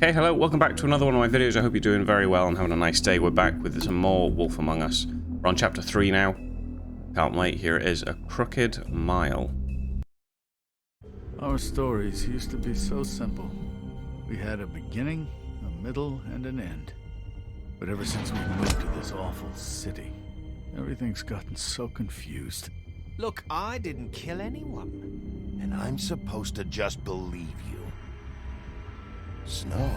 Okay, hello, welcome back to another one of my videos. I hope you're doing very well and having a nice day. We're back with some more Wolf Among Us. We're on chapter 3 now. Can't wait. Here it is, A Crooked Mile. Our stories used to be so simple. We had a beginning, a middle, and an end. But ever since we moved to this awful city, everything's gotten so confused. Look, I didn't kill anyone. And I'm supposed to just believe you. Snow.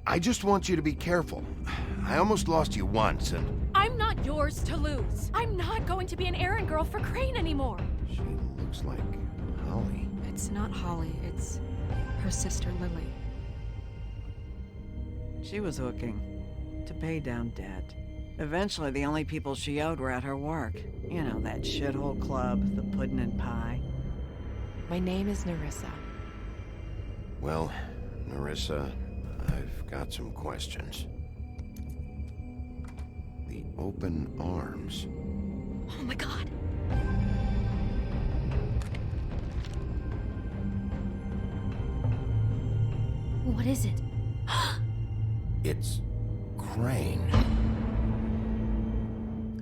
I just want you to be careful. I almost lost you once, and... I'm not yours to lose. I'm not going to be an errand girl for Crane anymore. She looks like Holly. It's not Holly, it's her sister Lily. She was hooking to pay down debt. Eventually, the only people she owed were at her work. You know, that shithole club, the puddin' and pie. My name is Nerissa. Well, Nerissa, I've got some questions. The open arms. Oh my god. What is it? It's Crane.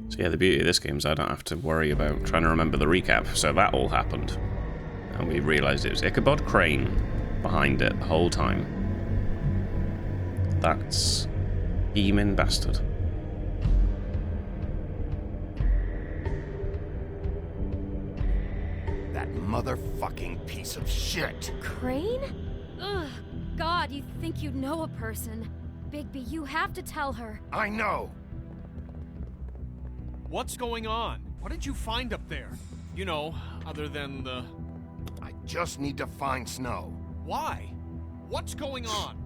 So yeah, the beauty of this game is I don't have to worry about trying to remember the recap. So that all happened. And we realised it was Icabod Crane behind it the whole time. That's scheming bastard. That motherfucking piece of shit. Crane? Ugh. God, you think you know a person. Bigby, you have to tell her. I know. What's going on? What did you find up there? You know, other than the... I just need to find Snow. Why? What's going on?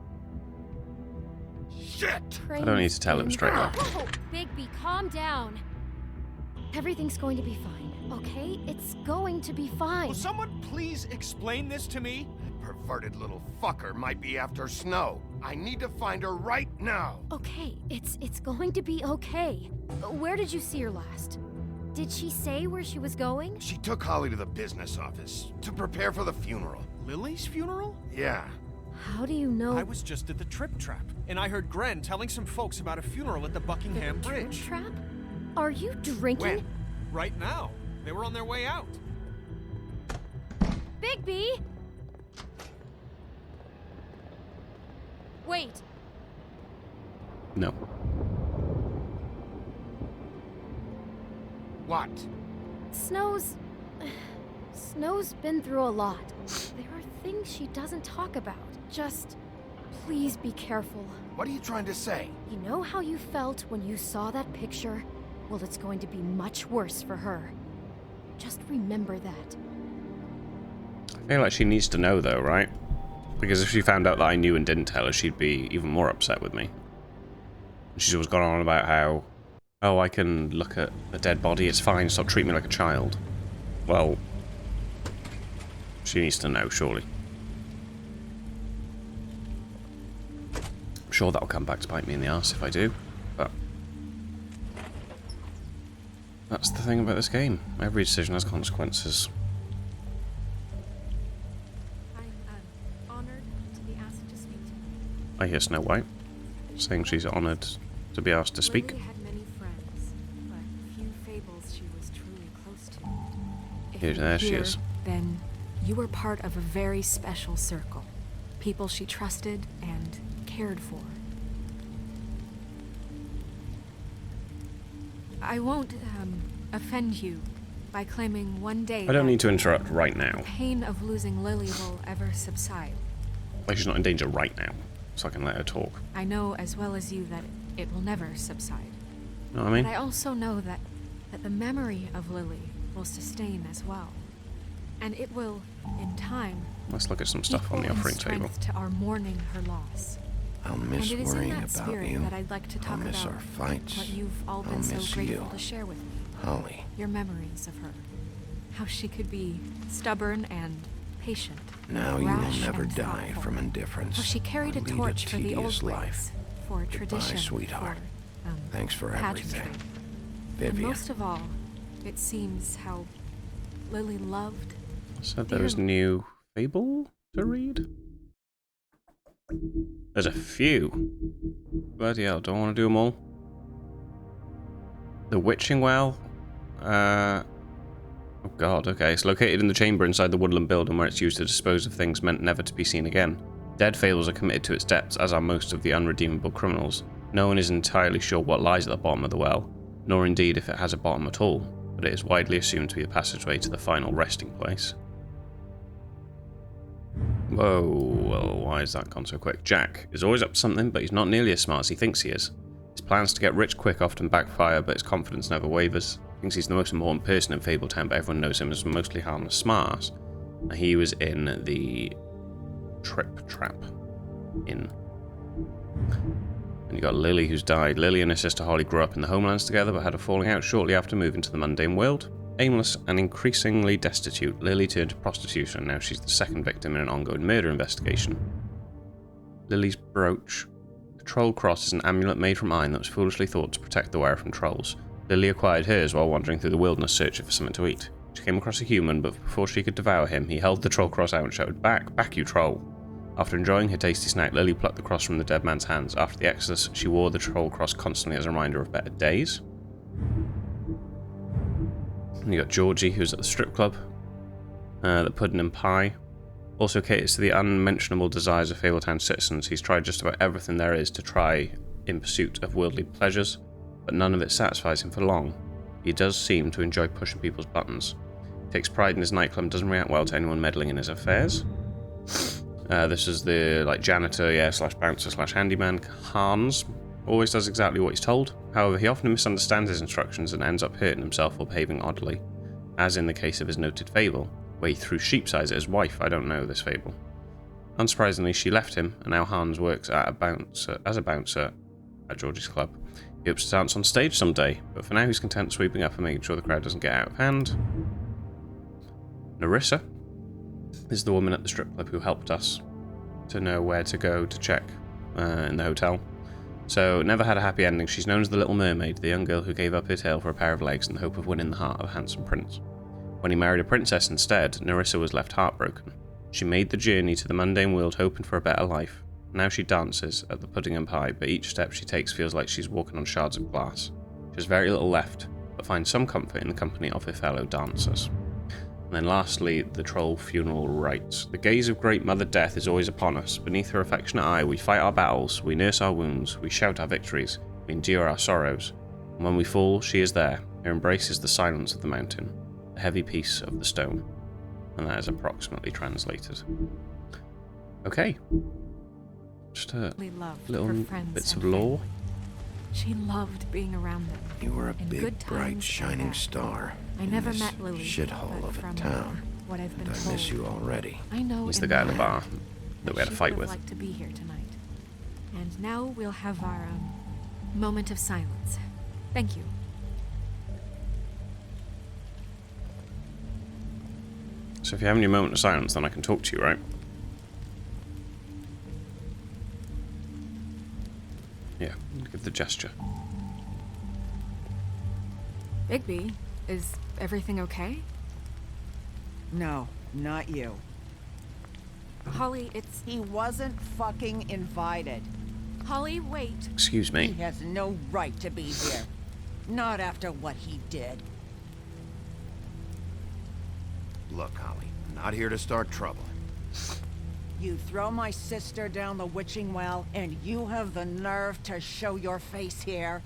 Shit! I don't need to tell him straight up. Whoa, Bigby, calm down. Everything's going to be fine, okay? It's going to be fine. Will someone please explain this to me? That perverted little fucker might be after Snow. I need to find her right now. Okay, it's going to be okay. Where did you see her last? Did she say where she was going? She took Holly to the business office to prepare for the funeral. Lily's funeral? Yeah. How do you know? I was just at the Trip Trap, and I heard Gren telling some folks about a funeral at the Buckingham the Bridge. Trap? Are you drinking? When? Right now. They were on their way out. Bigby! Wait. No. What? Snow's been through a lot. There are things she doesn't talk about. Just, please be careful. What are you trying to say? You know how you felt when you saw that picture? Well, it's going to be much worse for her. Just remember that. I feel like she needs to know though, right? Because if she found out that I knew and didn't tell her, she'd be even more upset with me. She's always gone on about how, oh, I can look at a dead body, it's fine, stop treating me like a child. Well, she needs to know, surely. I'm sure that'll come back to bite me in the arse if I do, but... that's the thing about this game. Every decision has consequences. I'm honored to be asked to speak to you. I hear Snow White saying she's honoured to be asked to speak. Lily had many friends, but few fables she was truly close to. If Here, you're there she here, is. Then you were part of a very special circle. People she trusted and cared for. I won't offend you by claiming one day I don't that need to interrupt right now. the pain of losing Lily will ever subside. Like she's not in danger right now, so I can let her talk. I know as well as you that it will never subside. You know what I mean? But I also know that the memory of Lily will sustain as well. And it will, in time, Let's look at some stuff on the equal in offering table. strength to our mourning her loss. I'll miss And it is in worrying that about spirit you. that I'd like to I'll talk miss about our fights. what you've all I'll been so miss grateful you. to share with me. Holly. Your memories of her. How she could be stubborn and patient. Now you will rash never and die thoughtful. from indifference. How she carried or a lead torch for the old tedious ways. life. For Goodbye, tradition. sweetheart. For, Thanks for pageantry. everything. And Vivian. most of all, it seems how Lily loved. Said there was new fable to read? There's a few. Bloody hell, don't want to do them all. The Witching Well. Oh god, okay. It's located in the chamber inside the woodland building where it's used to dispose of things meant never to be seen again. Dead fables are committed to its depths, as are most of the unredeemable criminals. No one is entirely sure what lies at the bottom of the well, nor indeed if it has a bottom at all, but it is widely assumed to be the passageway to the final resting place. Whoa, well, why has that gone so quick? Jack is always up to something, but he's not nearly as smart as he thinks he is. His plans to get rich quick often backfire, but his confidence never wavers. He thinks he's the most important person in Fabletown, but everyone knows him as mostly harmless smartass. He was in the Trip Trap Inn. And you got Lily, who's died. Lily and her sister Holly grew up in the homelands together, but had a falling out shortly after moving to the mundane world. Aimless and increasingly destitute, Lily turned to prostitution, and now she's the second victim in an ongoing murder investigation. Lily's brooch. The Troll Cross is an amulet made from iron that was foolishly thought to protect the wearer from trolls. Lily acquired hers while wandering through the wilderness searching for something to eat. She came across a human, but before she could devour him, he held the Troll Cross out and shouted, "Back, back you troll!" After enjoying her tasty snack, Lily plucked the cross from the dead man's hands. After the exodus, she wore the Troll Cross constantly as a reminder of better days. And you got Georgie, who's at the strip club. The Pudding and Pie. Also caters to the unmentionable desires of Fabletown citizens. He's tried just about everything there is to try in pursuit of worldly pleasures, but none of it satisfies him for long. He does seem to enjoy pushing people's buttons. He takes pride in his nightclub and doesn't react well to anyone meddling in his affairs. This is the janitor, slash bouncer slash handyman, Hans. Always does exactly what he's told. However, he often misunderstands his instructions and ends up hurting himself or behaving oddly, as in the case of his noted fable, where he threw sheep's eyes at his wife. I don't know this fable. Unsurprisingly, she left him, and now Hans works as a bouncer at Georgie's club. He hopes to dance on stage someday, but for now he's content sweeping up and making sure the crowd doesn't get out of hand. Nerissa is the woman at the strip club who helped us to know where to go to check in the hotel. So, never had a happy ending. She's known as the Little Mermaid, the young girl who gave up her tail for a pair of legs in the hope of winning the heart of a handsome prince. When he married a princess instead, Nerissa was left heartbroken. She made the journey to the mundane world hoping for a better life. Now she dances at the Pudding and Pie, but each step she takes feels like she's walking on shards of glass. She has very little left, but finds some comfort in the company of her fellow dancers. And then lastly, the Troll Funeral Rites. The gaze of Great Mother Death is always upon us. Beneath her affectionate eye, we fight our battles, we nurse our wounds, we shout our victories, we endure our sorrows. And when we fall, she is there. Her embrace is the silence of the mountain, the heavy peace of the stone. And that is approximately translated. Okay. Just little bits of lore. She loved being around them. You were a In big, good bright, times shining and bad. star. I in never this met Lily, shithole but of a from town. what I've been And I told, miss you already. I know He's in the guy at the my bar heart that we had a she fight would with. have liked to be here tonight. And now we'll have our moment of silence. Thank you. So if you're having your moment of silence, then I can talk to you, right? Yeah, give the gesture. Bigby, is everything okay? No, not you. Holly, it's... He wasn't fucking invited. Holly, wait. Excuse He me. has no right to be here. Not after what he did. Look, Holly, I'm not here to start trouble. You throw my sister down the witching well, and you have the nerve to show your face here?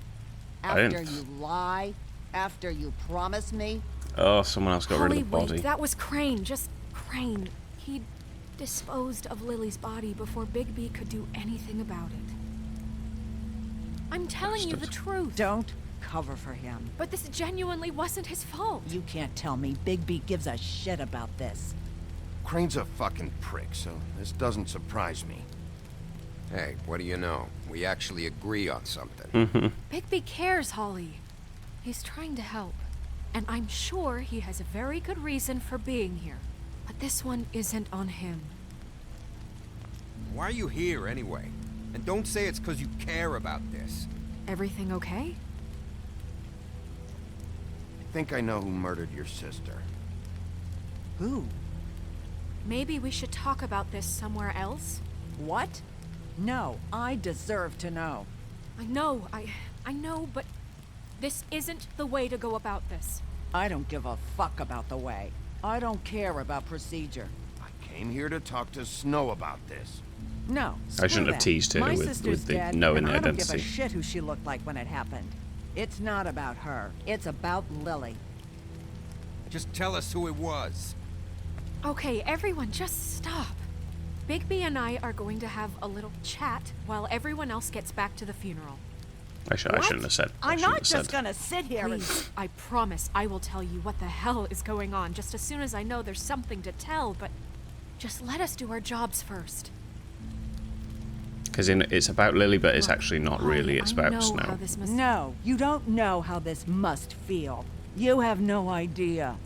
I After didn't. you lie? After you promise me? Oh, someone else got rid Holly, of the body. wait. That was Crane. Just Crane. He disposed of Lily's body before Bigby could do anything about it. I'm telling you the Bastard. truth. Don't cover for him. But this genuinely wasn't his fault. You can't tell me Bigby gives a shit about this. Crane's a fucking prick, so this doesn't surprise me. Hey, what do you know? We actually agree on something. Bigby cares, Holly. He's trying to help. And I'm sure he has a very good reason for being here. But this one isn't on him. Why are you here anyway? And don't say it's because you care about this. Everything okay? I think I know who murdered your sister. Who? maybe we should talk about this somewhere else? What? No, I deserve to know. I know, but this isn't the way to go about this. I don't give a fuck about the way. I don't care about procedure. I came here to talk to Snow about this. No, I shouldn't have that. teased her My with sister's the dead, knowing and the I don't give identity. a shit who she looked like when it happened. It's not about her. It's about Lily. Just tell us who it was. Okay, everyone, just stop. Bigby and I are going to have a little chat while everyone else gets back to the funeral. I shouldn't have said. I'm not just gonna sit here and... Please, I promise I will tell you what the hell is going on just as soon as I know there's something to tell, but just let us do our jobs first. Because it's about Lily, but it's actually not Holly, really. It's I about know Snow. how this must... No, you don't know how this must feel. You have no idea.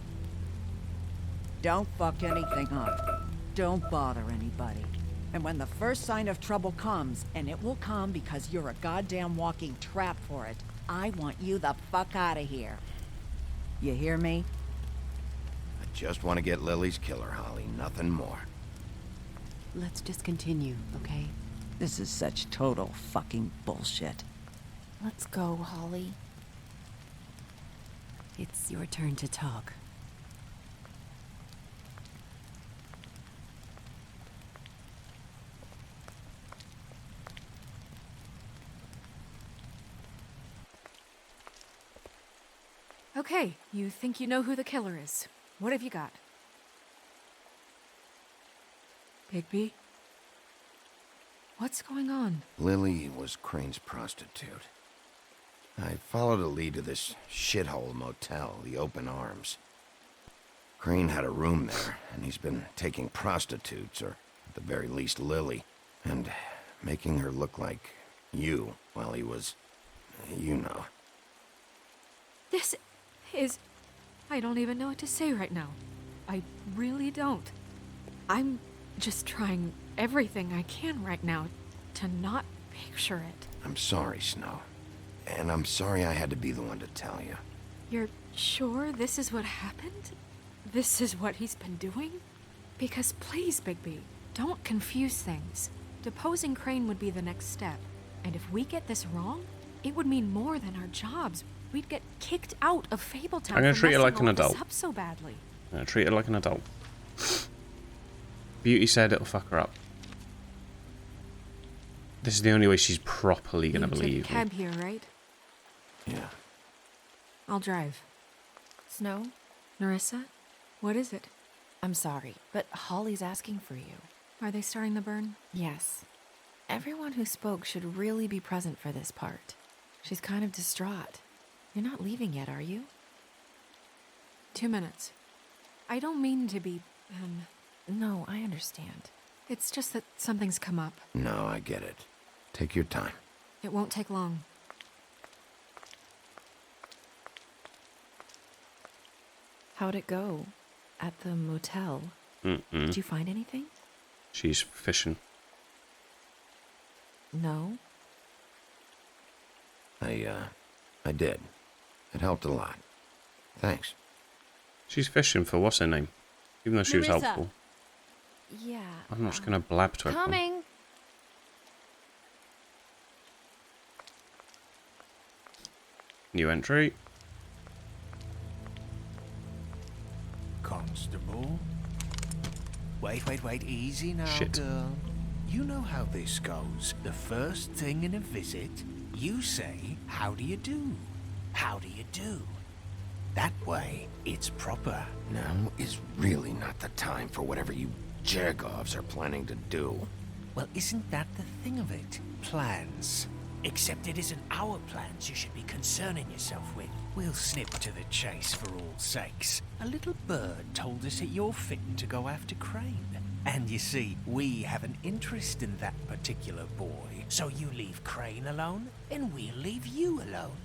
Don't fuck anything up. Don't bother anybody. And when the first sign of trouble comes, and it will come because you're a goddamn walking trap for it, I want you the fuck out of here. You hear me? I just want to get Lily's killer, Holly. Nothing more. Let's just continue, okay? This is such total fucking bullshit. Let's go, Holly. It's your turn to talk. Okay, you think you know who the killer is. What have you got? Bigby? What's going on? Lily was Crane's prostitute. I followed a lead to this shithole motel, the Open Arms. Crane had a room there, and he's been taking prostitutes, or at the very least Lily, and making her look like you while he was, you know. This is... I don't even know what to say right now. I really don't. I'm just trying everything I can right now to not picture it. I'm sorry, Snow. And I'm sorry I had to be the one to tell you. You're sure this is what happened? This is what he's been doing? Because please, Bigby, don't confuse things. Deposing Crane would be the next step. And if we get this wrong, it would mean more than our jobs. We'd get kicked out of Fabletown. I'm gonna for treat her messing like an all this adult. up so badly. I'm gonna treat her like an adult. Beauty said it'll fuck her up. This is the only way she's properly gonna You took a believe me. cab here, right? Yeah. I'll drive. Snow, Nerissa, what is it? I'm sorry, but Holly's asking for you. Are they starting the burn? Yes. Everyone who spoke should really be present for this part. She's kind of distraught. You're not leaving yet, are you? 2 minutes. I don't mean to be, No, I understand. it's just that something's come up. No, I get it. Take your time. It won't take long. How'd it go? At the motel? Mm-mm. Did you find anything? She's fishing. No? I did. It helped a lot. Thanks. She's fishing for what's her name? Even though she was Nerissa. helpful. Yeah. I'm not just gonna blab to everyone. Coming. New entry. Constable? Wait, easy now, Shit. girl. You know how this goes. The first thing in a visit, you say, how do you do? How do you do? That way, it's proper. Now is really not the time for whatever you Jergovs are planning to do. Well, isn't that the thing of it? Plans. Except it isn't our plans you should be concerning yourself with. We'll snip to the chase for all sakes. A little bird told us that you're fitting to go after Crane. And you see, we have an interest in that particular boy. So you leave Crane alone, and we'll leave you alone.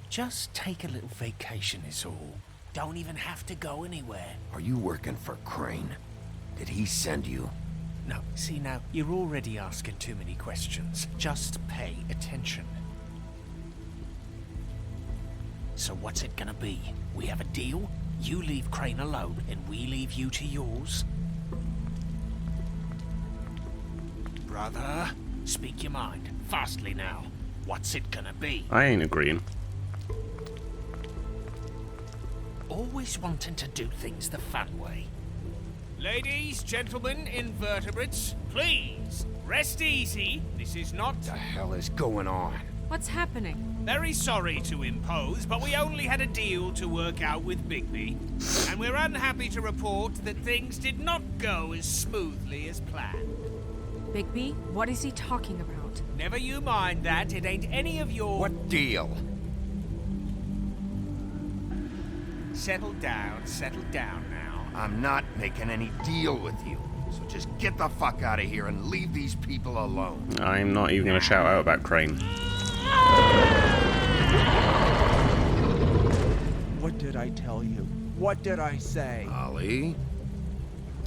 Just take a little vacation is all. Don't even have to go anywhere. Are you working for Crane? Did he send you? No, see now, you're already asking too many questions. Just pay attention. So what's it gonna be? We have a deal? You leave Crane alone, and we leave you to yours? brother. Speak your mind. Fastly now. What's it gonna be? I ain't agreeing. Always wanting to do things the fun way. Ladies, gentlemen, invertebrates, please, rest easy. This is not... What the hell is going on? What's happening? Very sorry to impose, but we only had a deal to work out with Bigby. And we're unhappy to report that things did not go as smoothly as planned. Bigby, what is he talking about? Never you mind that, it ain't any of your... What deal? Settle down now. I'm not making any deal with you. So just get the fuck out of here and leave these people alone. I'm not even going to shout out about Crane. What did I tell you? What did I say? Ollie?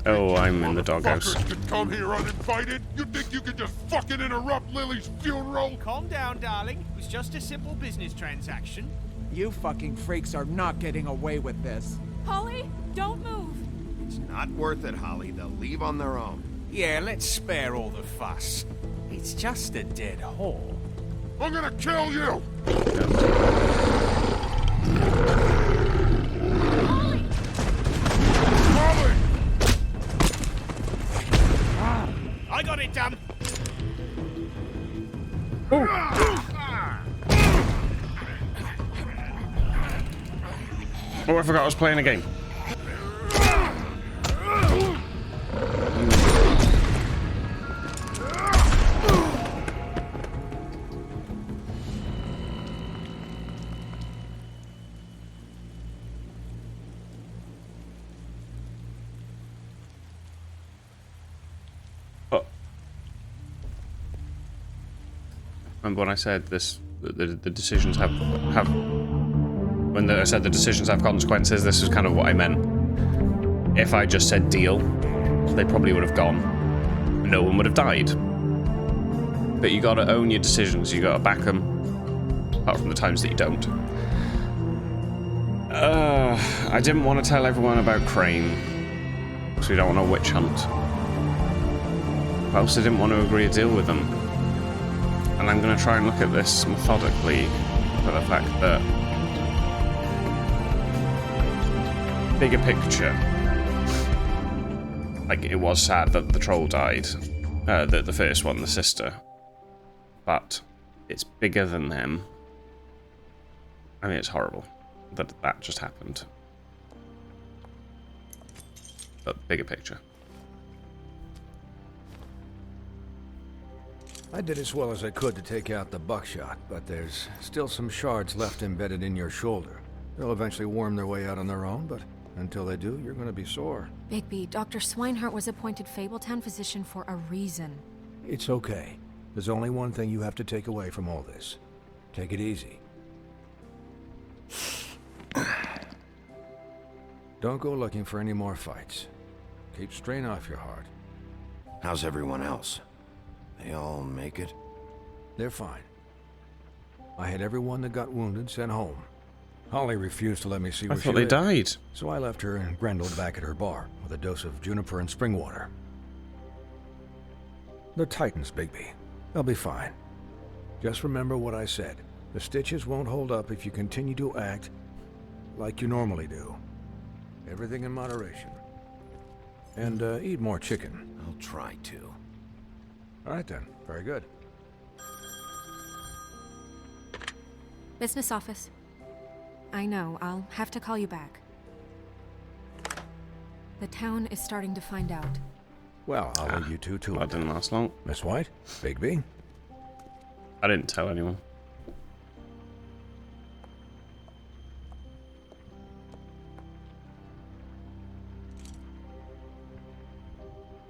Oh, I'm in the doghouse. Fuckers could come here uninvited? You think you could just fucking interrupt Lily's funeral? Calm down, darling. It was just a simple business transaction. You fucking freaks are not getting away with this. Holly, don't move. It's not worth it, Holly. They'll leave on their own. Yeah, let's spare all the fuss. It's just a dead whore. I'm gonna kill you! Holly! I got it done. Oh, I forgot I was playing a game. Oh. Remember when I said this? The decisions have when I said the decisions have consequences, this is kind of what I meant. If I just said deal, they probably would have gone. No one would have died. But you gotta own your decisions, you gotta back them, apart from the times that you don't. I didn't want to tell everyone about Crane, because we don't want a witch hunt. But I also didn't want to agree a deal with them. And I'm gonna try and look at this methodically, for the fact that bigger picture, like, it was sad that the troll died, the first one, the sister, but it's bigger than them. I mean, it's horrible that that just happened, but bigger picture. I did as well as I could to take out the buckshot, but there's still some shards left embedded in your shoulder. They'll eventually worm their way out on their own, but until they do, you're gonna be sore. Bigby, Dr. Swinehart was appointed Fabletown physician for a reason. It's okay. There's only one thing you have to take away from all this. Take it easy. Don't go looking for any more fights. Keep strain off your heart. How's everyone else? They all make it? They're fine. I had everyone that got wounded sent home. Holly refused to let me see where she I thought they lived, died. so I left her and Grendel back at her bar with a dose of juniper and spring water. They're Titans, Bigby. They'll be fine. Just remember what I said. The stitches won't hold up if you continue to act like you normally do. Everything in moderation. And eat more chicken. I'll try to. All right then. Very good. Business office. I know, I'll have to call you back. The town is starting to find out. Well, I'll leave you two to That it. didn't last long. Miss White, Bigby. I didn't tell anyone.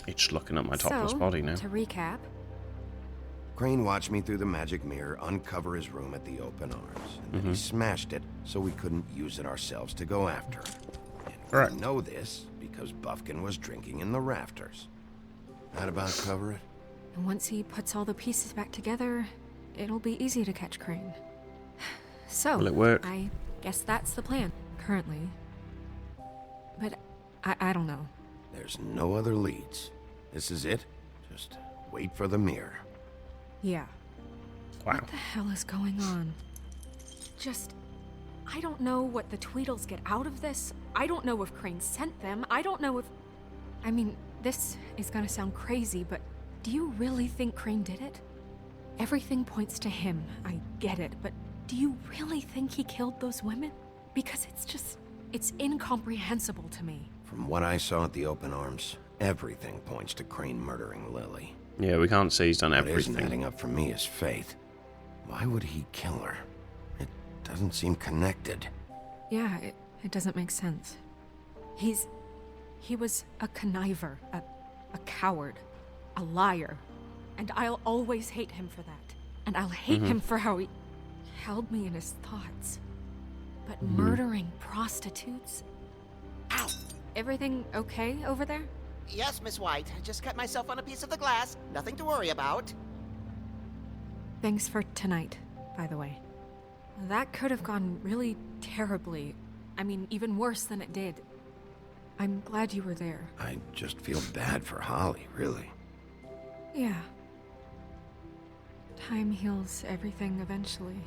He's just looking at my topless body now. To recap, Crane watched me through the magic mirror uncover his room at the open arms, and then he smashed it so we couldn't use it ourselves to go after him. And we know this because Buffkin was drinking in the rafters. That about cover it? and once he puts all the pieces back together, it'll be easy to catch Crane. So, Will it work? I guess that's the plan, currently. But I don't know. There's no other leads. This is it? Just wait for the mirror. Yeah. Wow. What the hell is going on? I don't know what the Tweedles get out of this. I don't know if Crane sent them. I don't know if... I mean, this is gonna sound crazy, but do you really think Crane did it? Everything points to him. I get it, but do you really think he killed those women? Because it's incomprehensible to me. From what I saw at the open arms, everything points to Crane murdering Lily. Yeah, we can't say he's done What everything. isn't adding up for me is Faith. Why would he kill her? It doesn't seem connected. Yeah, it doesn't make sense. He was a conniver, a coward, a liar. And I'll always hate him for that. And I'll hate him for how he held me in his thoughts. But murdering prostitutes? Ow! Everything okay over there? Yes, Miss White. I just cut myself on a piece of the glass. Nothing to worry about. Thanks for tonight, by the way. That could have gone really terribly. I mean, even worse than it did. I'm glad you were there. I just feel bad for Holly, really. Yeah. Time heals everything eventually.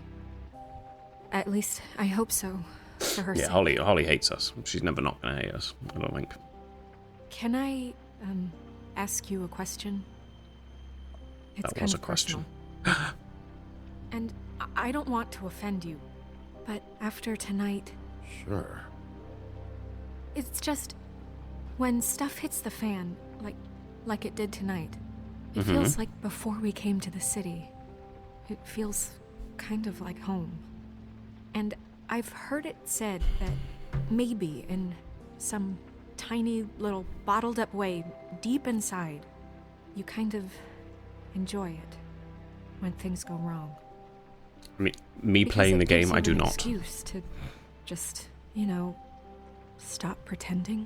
At least, I hope so. For her Yeah, sake. Holly hates us. She's never not going to hate us, I don't think. Can I, ask you a question? It's That kind was of a question. personal. And I don't want to offend you, but after tonight, Sure. it's just... When stuff hits the fan, like it did tonight, it feels like before we came to the city. It feels kind of like home. And I've heard it said that maybe in some tiny little bottled up way deep inside, you kind of enjoy it when things go wrong. Me Because playing it the gives game, I you do an not. Excuse to just, stop pretending.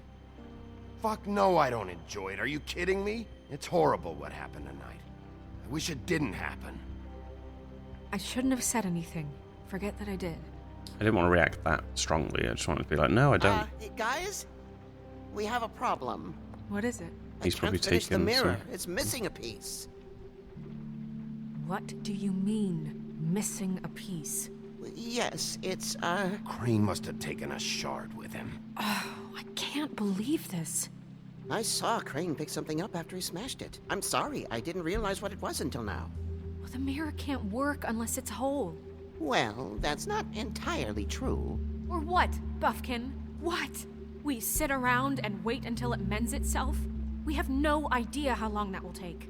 Fuck no, I don't enjoy it. Are you kidding me? It's horrible what happened tonight. I wish it didn't happen. I shouldn't have said anything. Forget that I did. I didn't want to react that strongly. I just wanted to be like, no, I don't. Guys, we have a problem. What is it? He's I probably can't finish the taken mirror. some- It's missing a piece. What do you mean, missing a piece? Yes, it's, Crane must have taken a shard with him. Oh, I can't believe this. I saw Crane pick something up after he smashed it. I'm sorry, I didn't realize what it was until now. Well, the mirror can't work unless it's whole. Well, that's not entirely true. Or what, Buffkin? What? We sit around and wait until it mends itself? We have no idea how long that will take.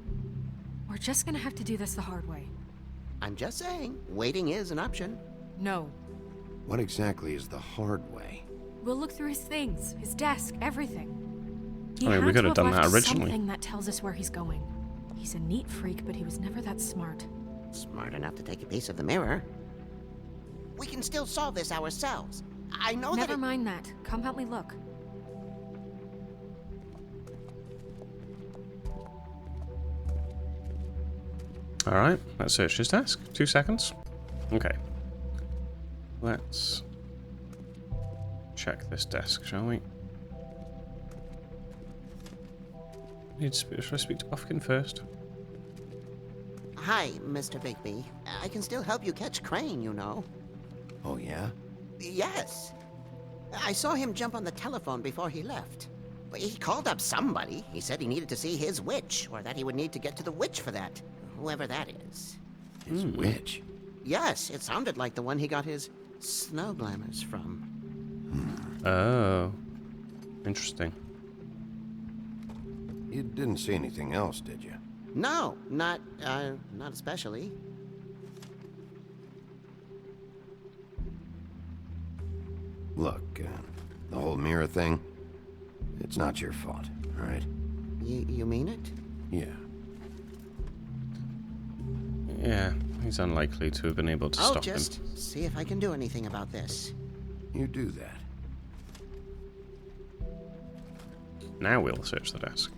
We're just gonna have to do this the hard way. I'm just saying, waiting is an option. No. What exactly is the hard way? We'll look through his things, his desk, everything. He I mean, we had could to have done that left originally. Something that tells us where he's going. He's a neat freak, but he was never that smart. Smart enough to take a piece of the mirror. We can still solve this ourselves. I know that Never mind that. Come help me look. Alright, let's search his desk. 2 seconds. Okay. Let's check this desk, shall we? Should I speak to Buffkin first? Hi, Mr. Bigby. I can still help you catch Crane, you know. Oh, yeah? Yes. I saw him jump on the telephone before he left. He called up somebody. He said he needed to see his witch, or that he would need to get to the witch for that. Whoever that is. His witch? Yes, it sounded like the one he got his snow glamours from. Oh. Interesting. You didn't see anything else, did you? No, not especially. Look, the whole mirror thing, it's not your fault, all right? You mean it? Yeah. Yeah, he's unlikely to have been able to I'll stop just him. see if I can do anything about this. You do that. Now we'll search the desk.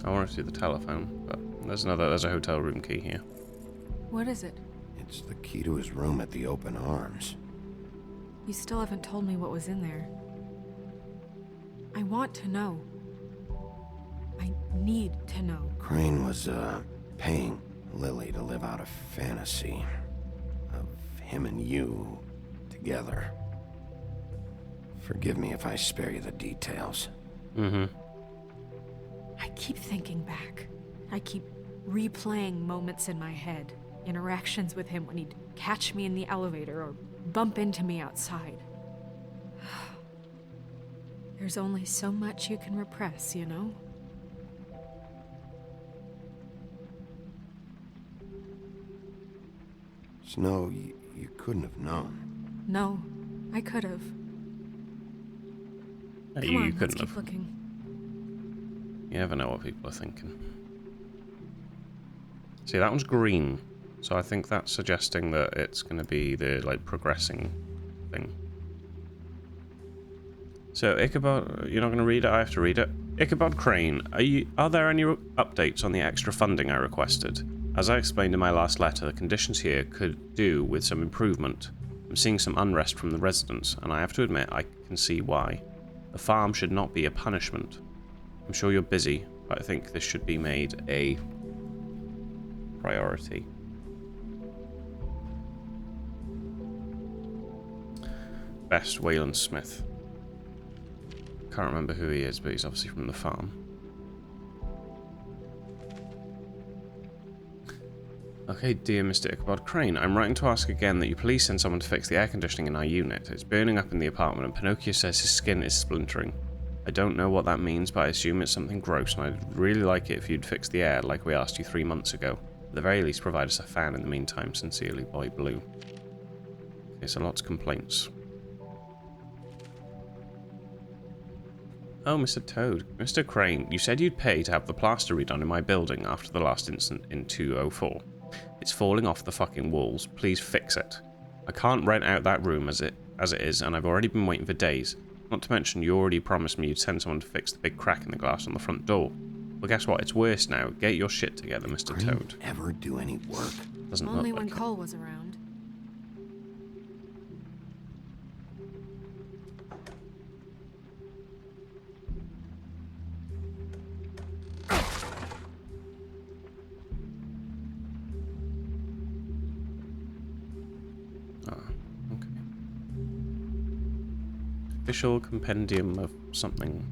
I want to see the telephone, but there's a hotel room key here. What is it? It's the key to his room at the open arms. You still haven't told me what was in there. I want to know. I need to know. Crane was, paying Lily to live out a fantasy of him and you together. Forgive me if I spare you the details. Mm-hmm. I keep thinking back. I keep replaying moments in my head. Interactions with him when he'd catch me in the elevator or bump into me outside. There's only so much you can repress, you know? Snow, you couldn't have known. No, I could have. Yeah, Come you on, let's couldn't keep have. looking. You never know what people are thinking. See, that one's green, so I think that's suggesting that it's going to be the, like, progressing thing. So, Icabod, you're not going to read it? I have to read it. Icabod Crane, are there any updates on the extra funding I requested? As I explained in my last letter, the conditions here could do with some improvement. I'm seeing some unrest from the residents, and I have to admit I can see why. The farm should not be a punishment. I'm sure you're busy, but I think this should be made a priority. Best Wayland Smith. Can't remember who he is, but he's obviously from the farm. Okay, dear Mr. Icabod Crane, I'm writing to ask again that you please send someone to fix the air conditioning in our unit. It's burning up in the apartment and Pinocchio says his skin is splintering. I don't know what that means, but I assume it's something gross, and I'd really like it if you'd fix the air like we asked you 3 months ago. At the very least, provide us a fan in the meantime. Sincerely, Boy Blue. Okay, so lots of complaints. Oh, Mr. Toad. Mr. Crane, you said you'd pay to have the plaster redone in my building after the last incident in 204. It's falling off the fucking walls. Please fix it. I can't rent out that room as it is, and I've already been waiting for days. Not to mention, you already promised me you'd send someone to fix the big crack in the glass on the front door. Well, guess what? It's worse now. Get your shit together, Mr. Crane Toad. Ever do any work? Doesn't Only look when like Cole was around. Official compendium of something.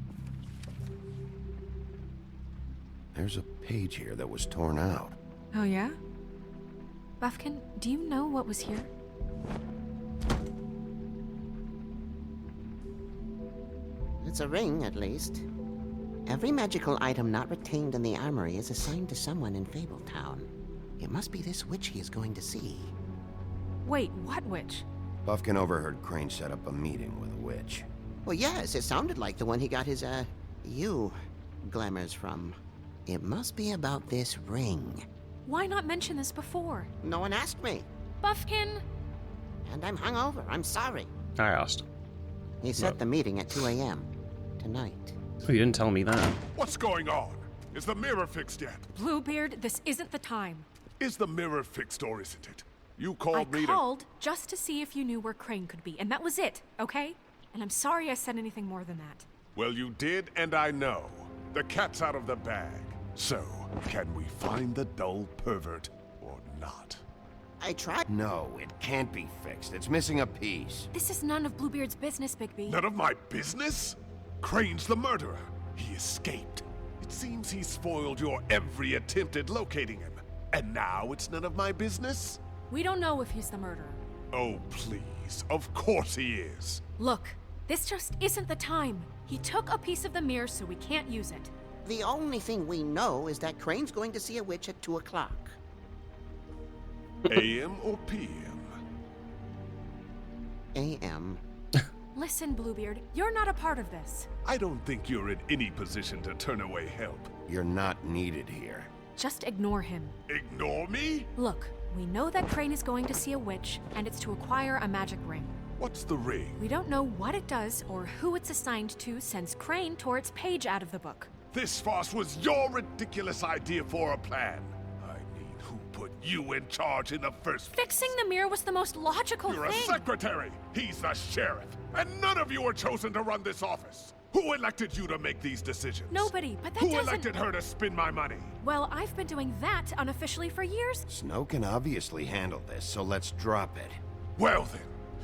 There's a page here that was torn out. Oh, yeah? Buffkin, do you know what was here? It's a ring, at least. Every magical item not retained in the armory is assigned to someone in Fabletown. It must be this witch he is going to see. Wait, what witch? Buffkin overheard Crane set up a meeting with a witch. Well, yes, it sounded like the one he got his, glamours from. It must be about this ring. Why not mention this before? No one asked me. Buffkin! And I'm hungover. I'm sorry. I asked. He set the meeting at 2 a.m. tonight. Oh, you didn't tell me that. What's going on? Is the mirror fixed yet? Bluebeard, this isn't the time. Is the mirror fixed or isn't it? You called me I called just to see if you knew where Crane could be, and that was it, okay? And I'm sorry I said anything more than that. Well, you did, and I know. The cat's out of the bag. So, can we find the dull pervert or not? I tried. No, it can't be fixed. It's missing a piece. This is none of Bluebeard's business, Bigby. None of my business? Crane's the murderer. He escaped. It seems he spoiled your every attempt at locating him. And now it's none of my business? We don't know if he's the murderer. Oh, please. Of course he is. Look, this just isn't the time. He took a piece of the mirror, so we can't use it. The only thing we know is that Crane's going to see a witch at 2 o'clock. AM or PM? AM. Listen, Bluebeard, you're not a part of this. I don't think you're in any position to turn away help. You're not needed here. Just ignore him. Ignore me? Look, we know that Crane is going to see a witch, and it's to acquire a magic ring. What's the ring? We don't know what it does or who it's assigned to since Crane tore its page out of the book. This farce was your ridiculous idea for a plan. I mean, who put You in charge in the first place. Fixing the mirror was the most logical You're thing. a secretary. He's the sheriff. And none of you are chosen to run this office. Who elected you to make these decisions? Nobody, but that Who doesn't... elected her to spend my money? Well, I've been doing that unofficially for years. Snow can obviously handle this, so let's drop it. Well then,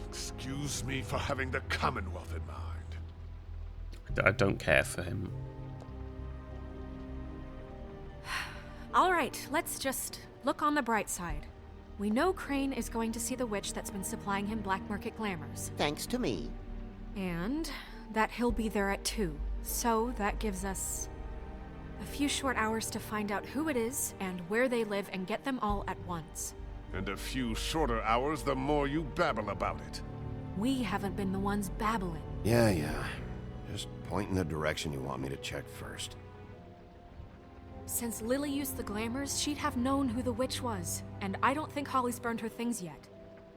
excuse me for having the Commonwealth in mind. I don't care for him. All right, let's just look on the bright side. We know Crane is going to see the witch that's been supplying him black market glamours. Thanks to me. And that he'll be there at 2. So that gives us a few short hours to find out who it is and where they live and get them all at once. And a few shorter hours the more you babble about it. We haven't been the ones babbling. Yeah. Just point in the direction you want me to check first. Since Lily used the glamours, she'd have known who the witch was. And I don't think Holly's burned her things yet.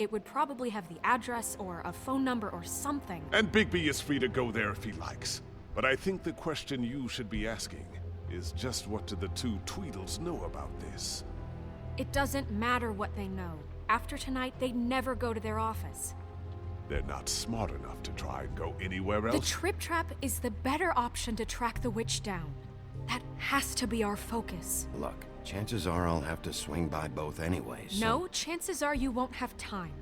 It would probably have the address or a phone number or something. And Bigby is free to go there if he likes. But I think the question you should be asking is just what do the two Tweedles know about this? It doesn't matter what they know. After tonight, they'd never go to their office. They're not smart enough to try and go anywhere else. The Trip Trap is the better option to track the witch down. That has to be our focus. Look, chances are I'll have to swing by both anyways. So... No, chances are you won't have time.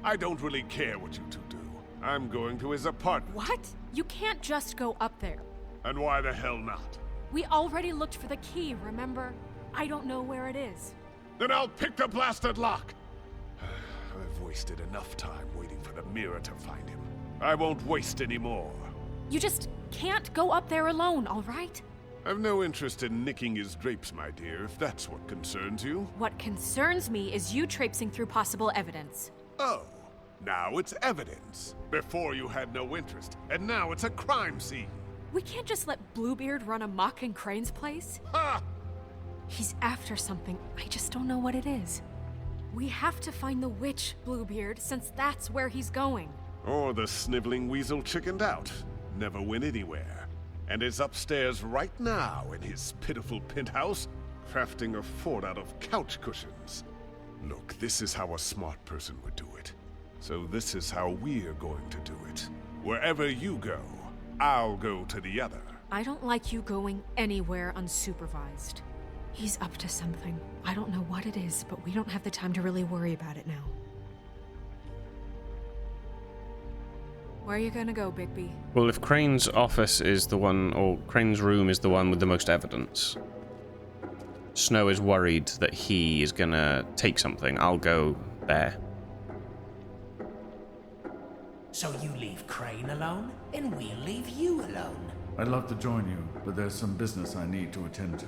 I don't really care what you two do. I'm going to his apartment. What? You can't just go up there. And why the hell not? We already looked for the key, remember? I don't know where it is. Then I'll pick the blasted lock. I've wasted enough time waiting for the mirror to find him. I won't waste any more. You just can't go up there alone, all right? I've no interest in nicking his drapes, my dear, if that's what concerns you. What concerns me is you traipsing through possible evidence. Oh, now it's evidence. Before you had no interest, and now it's a crime scene. We can't just let Bluebeard run amok in Crane's place. Ha! He's after something. I just don't know what it is. We have to find the witch, Bluebeard, since that's where he's going. Or the sniveling weasel chickened out. Never went anywhere. And is upstairs right now in his pitiful penthouse, crafting a fort out of couch cushions. Look, this is how a smart person would do it. So this is how we're going to do it. Wherever you go, I'll go to the other. I don't like you going anywhere unsupervised. He's up to something. I don't know what it is, but we don't have the time to really worry about it now. Where are you gonna go, Bigby? Well, if Crane's office is the one, or Crane's room is the one with the most evidence, Snow is worried that he is gonna take something. I'll go there. So you leave Crane alone, and we'll leave you alone. I'd love to join you, but there's some business I need to attend to.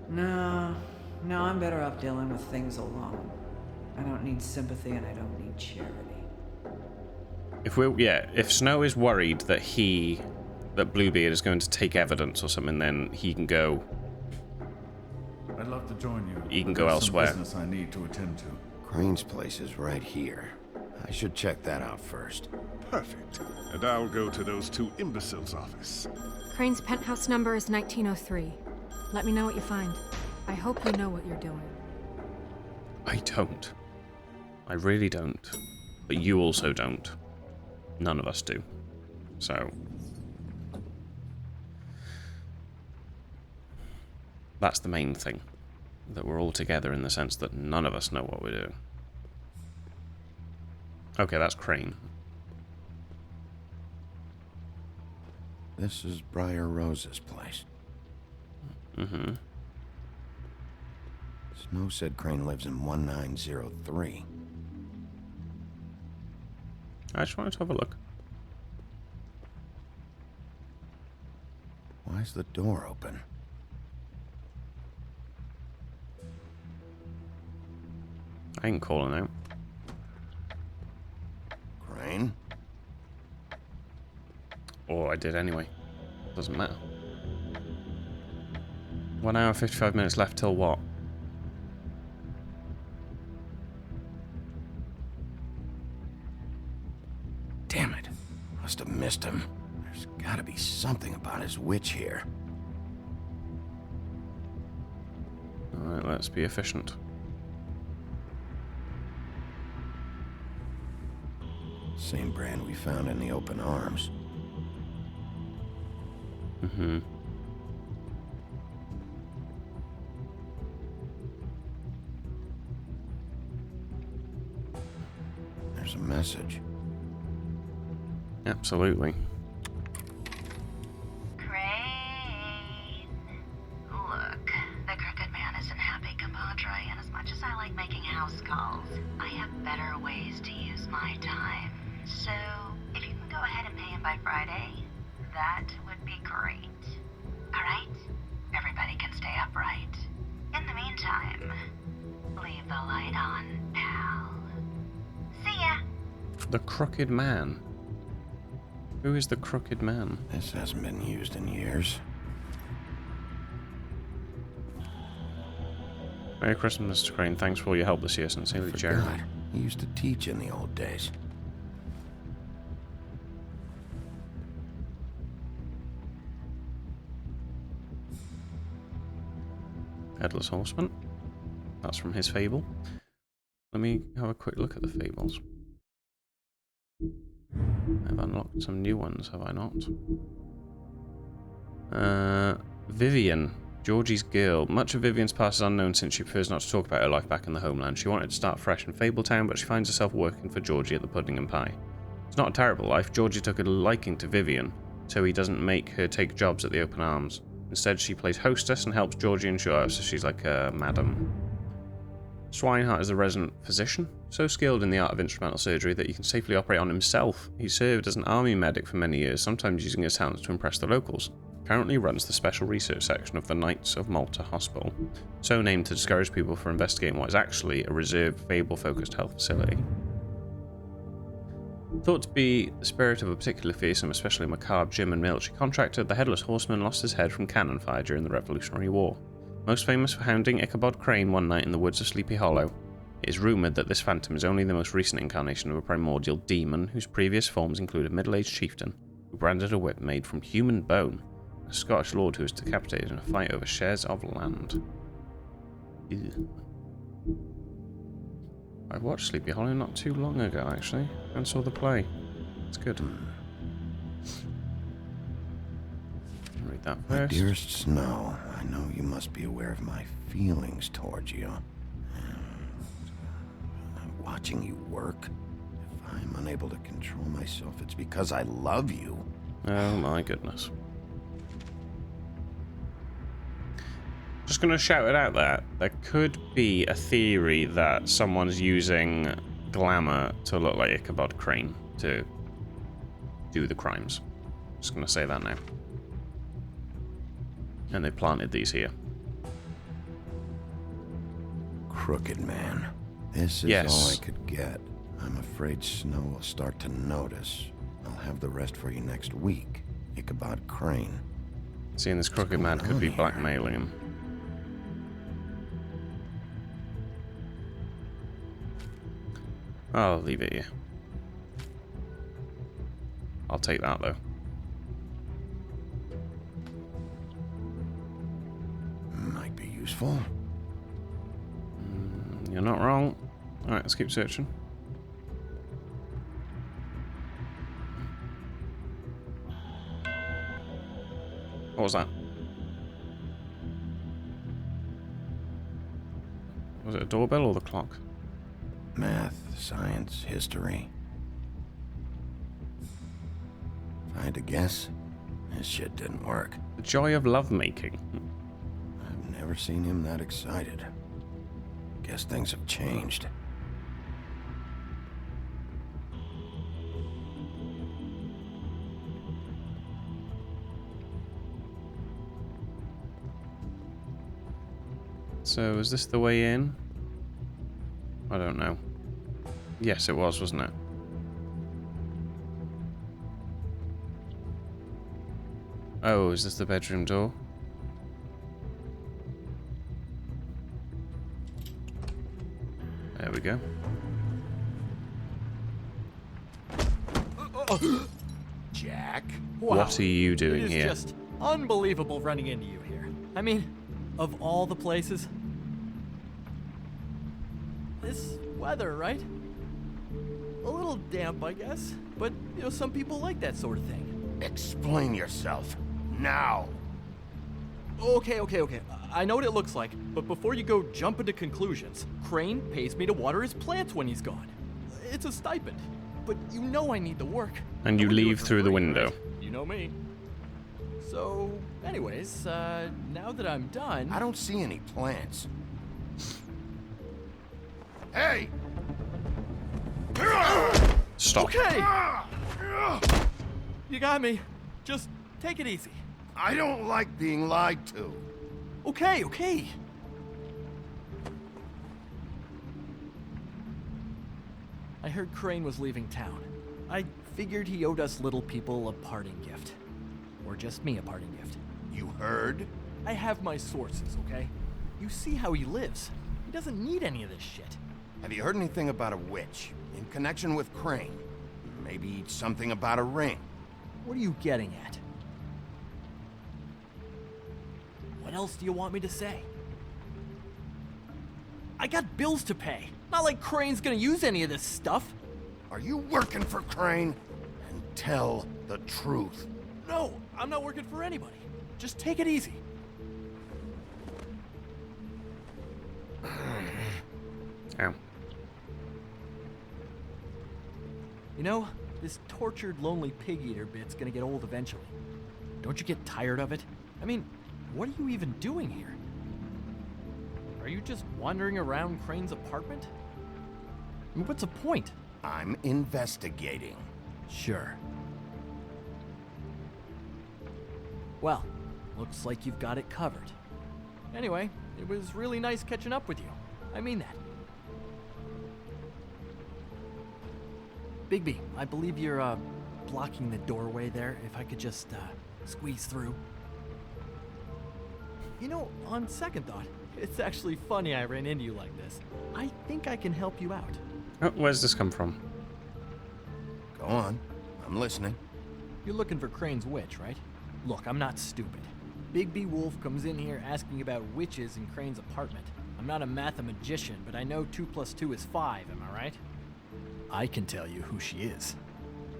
No, I'm better off dealing with things alone. I don't need sympathy and I don't need charity. If Snow is worried that Bluebeard is going to take evidence or something, then he can go. I'd love to join you. He can go elsewhere. Some business I need to attend to. Crane's place is right here. I should check that out first. Perfect. And I'll go to those two imbeciles' office. Crane's penthouse number is 1903. Let me know what you find. I hope you know what you're doing. I don't. I really don't. But you also don't. None of us do. So... that's the main thing. That we're all together in the sense that none of us know what we're doing. Okay, that's Crane. This is Briar Rose's place. Mm-hmm. Snow said Crane lives in 1903. I just wanted to have a look. Why's the door open? I ain't calling out. Crane? Or I did anyway. Doesn't matter. 1 hour, 55 minutes left till what? Damn it. Must have missed him. There's gotta be something about his witch here. Alright, let's be efficient. Same brand we found in the open arms. Mm-hmm. There's a message. Absolutely. Crane. Look, the Crooked Man isn't happy, compadre, and as much as I like making house calls, I have better ways to use my time. So, if you can go ahead and pay him by Friday, that would be great. Alright? Everybody can stay upright. In the meantime, leave the light on, pal. See ya! The Crooked Man. Who is the Crooked Man? This hasn't been used in years. Merry Christmas, Mr. Crane. Thanks for all your help this year. Sincerely, Jerry. God, he used to teach in the old days. Headless Horseman. That's from his fable. Let me have a quick look at the fables. I've unlocked some new ones, have I not? Vivian, Georgie's girl. Much of Vivian's past is unknown since she prefers not to talk about her life back in the homeland. She wanted to start fresh in Fabletown, but she finds herself working for Georgie at the Pudding and Pie. It's not a terrible life. Georgie took a liking to Vivian, so he doesn't make her take jobs at the open arms. Instead, she plays hostess and helps Georgie ensure, so she's like a madam. Swinehart is a resident physician, so skilled in the art of instrumental surgery that he can safely operate on himself. He served as an army medic for many years, sometimes using his talents to impress the locals. Currently runs the special research section of the Knights of Malta Hospital, so named to discourage people from investigating what is actually a reserved, fable-focused health facility. Thought to be the spirit of a particularly fearsome, especially macabre German military contractor, the Headless Horseman lost his head from cannon fire during the Revolutionary War. Most famous for hounding Icabod Crane one night in the woods of Sleepy Hollow, it is rumoured that this phantom is only the most recent incarnation of a primordial demon whose previous forms include a middle-aged chieftain who branded a whip made from human bone, a Scottish lord who was decapitated in a fight over shares of land. Ew. I watched Sleepy Hollow not too long ago, actually, and saw the play. It's good. Read that first. My dearest Snow, I know you must be aware of my feelings towards you. I'm watching you work. If I'm unable to control myself, it's because I love you. Oh my goodness. Just gonna shout it out there could be a theory that someone's using glamour to look like Icabod Crane to do the crimes. Just gonna say that now. And they planted these here. Crooked Man. This is all I could get. I'm afraid Snow will start to notice. I'll have the rest for you next week. Icabod Crane. Seeing this Crooked Man could be blackmailing him. I'll leave it here. I'll take that though. Might be useful. You're not wrong. Alright, let's keep searching. What was that? Was it a doorbell or the clock? Math, science, history. If I had to guess, this shit didn't work. The joy of lovemaking. I've never seen him that excited. Guess things have changed. So, is this the way in? I don't know. Yes, it was, wasn't it? Oh, is this the bedroom door? There we go. Jack? What are you doing it is here? Just unbelievable running into you here. I mean, of all the places. This weather, right? a little damp, I guess. But, you know, some people like that sort of thing. Explain yourself. Now. Okay. I know what it looks like, but before you go jumping to conclusions, Crane pays me to water his plants when he's gone. It's a stipend, but you know I need the work. And you leave through the window. Right? You know me. So, anyways, now that I'm done... I don't see any plants. Hey! Stop. Okay! You got me. Just take it easy. I don't like being lied to. Okay. I heard Crane was leaving town. I figured he owed us little people a parting gift. Or just me a parting gift. You heard? I have my sources, okay? You see how he lives. He doesn't need any of this shit. Have you heard anything about a witch in connection with Crane? Maybe something about a ring. What are you getting at? What else do you want me to say? I got bills to pay. Not like Crane's gonna use any of this stuff. Are you working for Crane? And tell the truth. No, I'm not working for anybody. Just take it easy. Ow. You know, this tortured, lonely pig-eater bit's gonna get old eventually. Don't you get tired of it? I mean, what are you even doing here? Are you just wandering around Crane's apartment? I mean, what's the point? I'm investigating. Sure. Well, looks like you've got it covered. Anyway, it was really nice catching up with you. I mean that. Bigby, I believe you're, blocking the doorway there. If I could just, squeeze through. You know, on second thought, it's actually funny I ran into you like this. I think I can help you out. Oh, where's this come from? Go on. I'm listening. You're looking for Crane's witch, right? Look, I'm not stupid. Bigby Wolf comes in here asking about witches in Crane's apartment. I'm not a mathematician, but I know 2 + 2 is 5, am I right? I can tell you who she is.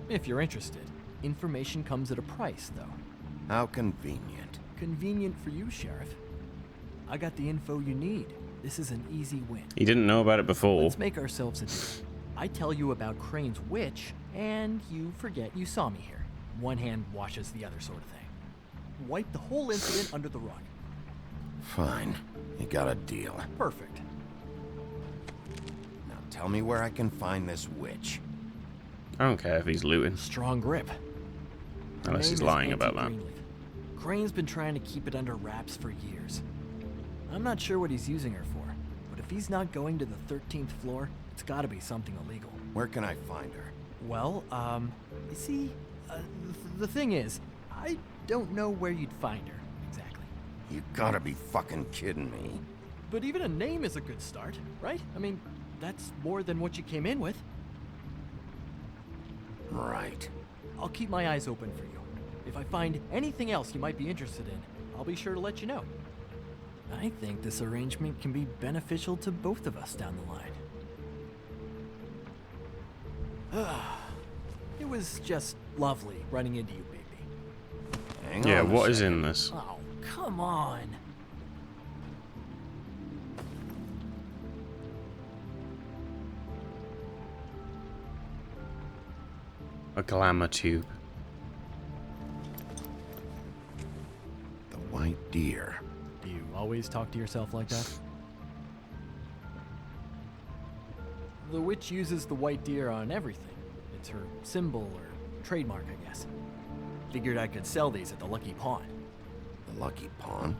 If you're interested. Information comes at a price, though. How convenient. Convenient for you, Sheriff. I got the info you need. This is an easy win. He didn't know about it before. Let's make ourselves a deal. I tell you about Crane's witch, and you forget you saw me here. One hand washes the other sort of thing. Wipe the whole incident under the rug. Fine. You got a deal. Perfect. Now tell me where I can find this witch. I don't care if he's looting. Strong grip. Unless he's lying about that. Crane's been trying to keep it under wraps for years. I'm not sure what he's using her for, but if he's not going to the 13th floor, it's gotta be something illegal. Where can I find her? Well, you see, the thing is, I don't know where you'd find her, exactly. You gotta be fucking kidding me. But even a name is a good start, right? I mean, that's more than what you came in with. Right. I'll keep my eyes open for you. If I find anything else you might be interested in, I'll be sure to let you know. I think this arrangement can be beneficial to both of us down the line. It was just lovely running into you, baby. Hang Yeah, on what is in this? Oh, come on. A glamour tube. The white deer. Do you always talk to yourself like that? The witch uses the white deer on everything. It's her symbol or trademark, I guess. Figured I could sell these at the Lucky Pawn. The Lucky Pawn?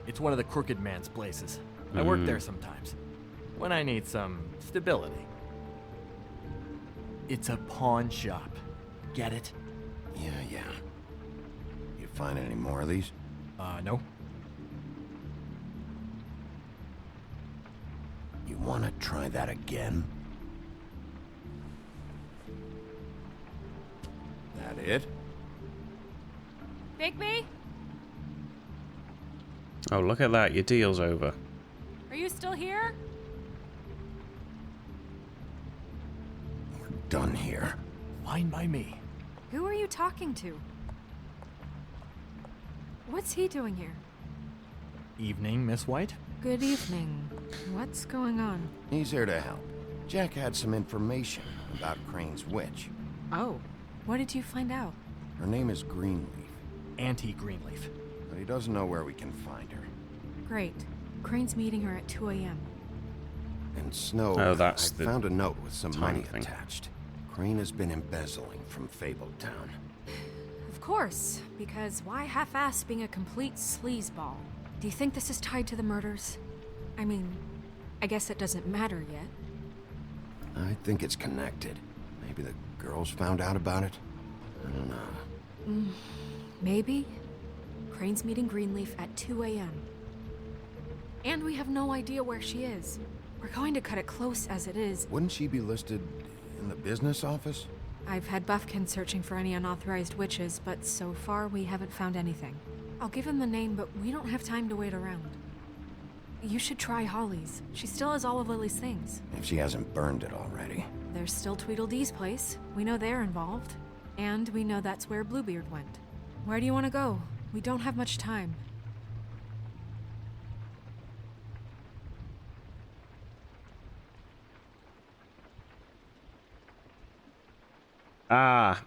It's one of the crooked man's places. I work there sometimes. When I need some stability. It's a pawn shop. Get it? Yeah. You find any more of these? No. You wanna try that again? That it? Bigby? Oh, look at that. Your deal's over. Are you still here? here. Fine by me. Who are you talking to? What's he doing here? Evening, Miss White. Good evening. What's going on? He's here to help. Jack had some information about Crane's witch. Oh, what did you find out? Her name is Greenleaf. Auntie Greenleaf. But he doesn't know where we can find her. Great. Crane's meeting her at 2 a.m. And Snow, Oh, that's I the found a note with some money thing. attached. Crane has been embezzling from Fabletown. Of course, because why half-ass being a complete sleazeball? Do you think this is tied to the murders? I mean, I guess it doesn't matter yet. I think it's connected. Maybe the girls found out about it? I don't know. Maybe. Crane's meeting Greenleaf at 2 a.m. And we have no idea where she is. We're going to cut it close as it is. Wouldn't she be listed in the business office? I've had Buffkin searching for any unauthorized witches, but so far we haven't found anything. I'll give him the name, but we don't have time to wait around. You should try Holly's. She still has all of Lily's things. If she hasn't burned it already. There's still Tweedledee's place. We know they're involved. And we know that's where Bluebeard went. Where do you want to go? We don't have much time. Ah.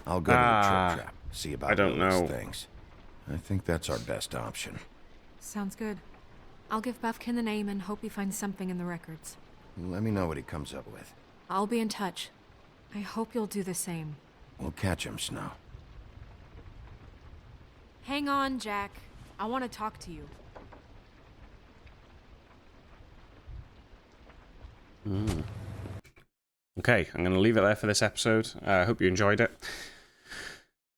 I'll go to the Trip Trap, see about I don't Lily's know. things. I think that's our best option. Sounds good. I'll give Buffkin the name and hope he finds something in the records. Let me know what he comes up with. I'll be in touch. I hope you'll do the same. We'll catch him, Snow. Hang on, Jack. I want to talk to you. Okay, I'm going to leave it there for this episode. I hope you enjoyed it.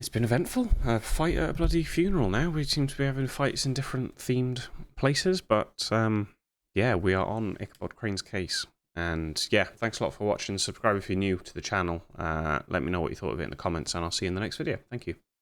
It's been eventful. A fight at a bloody funeral now. We seem to be having fights in different themed places, but yeah, we are on Icabod Crane's case. And yeah, thanks a lot for watching. Subscribe if you're new to the channel. Let me know what you thought of it in the comments, and I'll see you in the next video. Thank you.